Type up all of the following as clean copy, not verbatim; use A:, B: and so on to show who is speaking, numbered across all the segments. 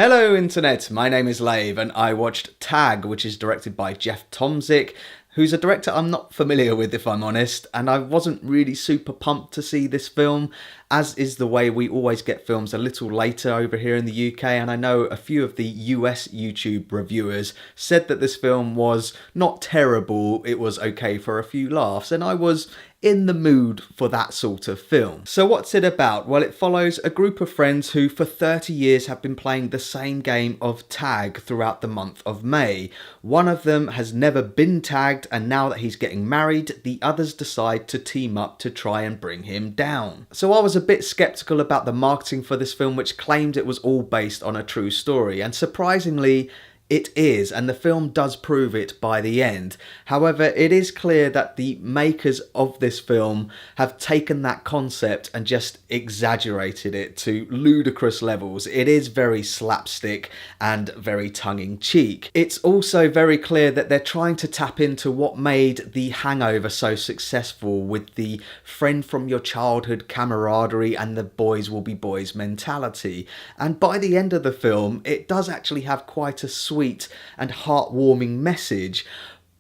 A: Hello internet, my name is Lave and I watched Tag, which is directed by Tomsic, who's a director I'm not familiar with if I'm honest, and I wasn't really super pumped to see this film, as is the way we always get films a little later over here in the UK, and I know a few of the US YouTube reviewers said that this film was not terrible, it was okay for a few laughs, and I was in the mood for that sort of film. So what's it about? Well, it follows a group of friends who for 30 years have been playing the same game of tag throughout the month of May. One of them has never been tagged, and now that he's getting married, the others decide to team up to try and bring him down. So I was a bit skeptical about the marketing for this film, which claimed it was all based on a true story, and surprisingly, it is, and the film does prove it by the end. However, it is clear that the makers of this film have taken that concept and just exaggerated it to ludicrous levels. It is very slapstick and very tongue-in-cheek. It's also very clear that they're trying to tap into what made The Hangover so successful, with the friend from your childhood camaraderie and the boys will be boys mentality. And by the end of the film, it does actually have quite a sweet and heartwarming message,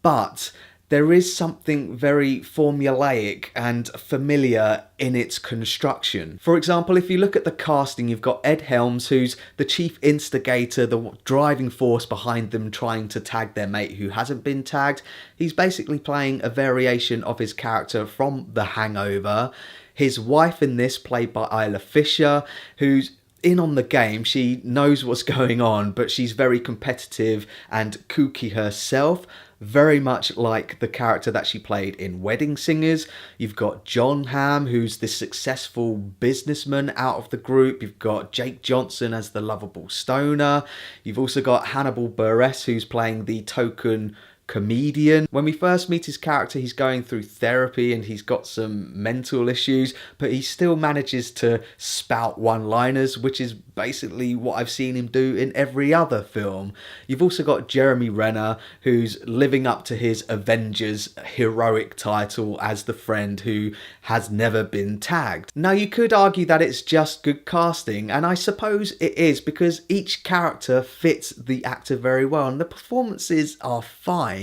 A: but there is something very formulaic and familiar in its construction. For example, if you look at the casting, you've got Ed Helms, who's the chief instigator, the driving force behind them trying to tag their mate who hasn't been tagged. He's basically playing a variation of his character from The Hangover. His wife in this, played by Isla Fisher, who's in on the game. She knows what's going on, but she's very competitive and kooky herself, very much like the character that she played in Wedding Singers. You've got John Hamm, who's the successful businessman out of the group. You've got Jake Johnson as the lovable stoner. You've also got Hannibal Buress, who's playing the token comedian. When we first meet his character, he's going through therapy and he's got some mental issues, but he still manages to spout one-liners, which is basically what I've seen him do in every other film. You've also got Jeremy Renner, who's living up to his Avengers heroic title as the friend who has never been tagged. Now, you could argue that it's just good casting, and I suppose it is, because each character fits the actor very well and the performances are fine.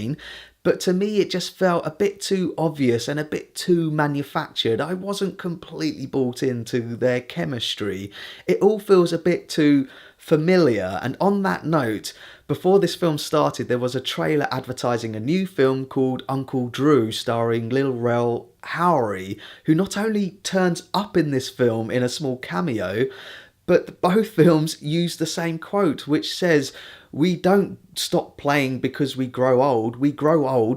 A: But to me, it just felt a bit too obvious and a bit too manufactured. I wasn't completely bought into their chemistry. It all feels a bit too familiar. And on that note, before this film started, there was a trailer advertising a new film called Uncle Drew, starring Lil Rel Howery, who not only turns up in this film in a small cameo, but both films use the same quote, which says, "We don't stop playing because we grow old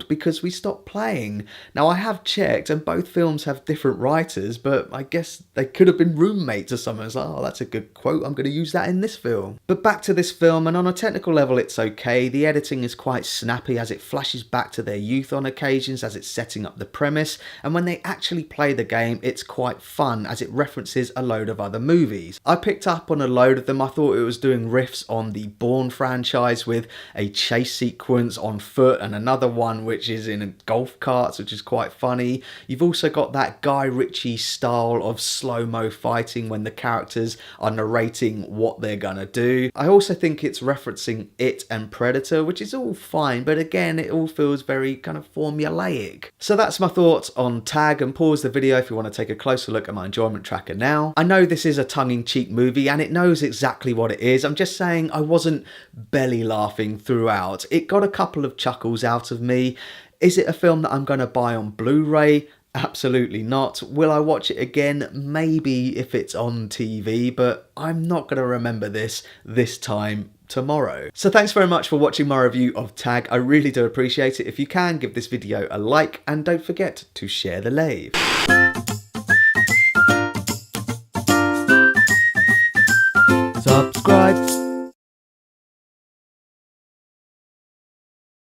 A: because we stop playing." Now, I have checked and both films have different writers, but I guess they could have been roommates or something. It's like, oh, that's a good quote, I'm going to use that in this film. But back to this film, and on a technical level it's okay. The editing is quite snappy as it flashes back to their youth on occasions as it's setting up the premise, and when they actually play the game it's quite fun as it references a load of other movies. I picked up on a load of them. I thought it was doing riffs on the Bourne franchise with a chase sequence on foot and another one which is in golf carts, which is quite funny. You've also got that Guy Ritchie style of slow-mo fighting when the characters are narrating what they're gonna do. I also think it's referencing It and Predator, which is all fine, but again it all feels very kind of formulaic. So that's my thoughts on Tag, and pause the video if you want to take a closer look at my enjoyment tracker now. I know this is a tongue-in-cheek movie and it knows exactly what it is. I'm just saying I wasn't belly laughing throughout. It got a couple of chuckles out of me. Is it a film that I'm going to buy on Blu-ray? Absolutely not. Will I watch it again? Maybe if it's on TV, but I'm not going to remember this time tomorrow. So thanks very much for watching my review of Tag. I really do appreciate it. If you can, give this video a like and don't forget to share the Lave. Subscribe.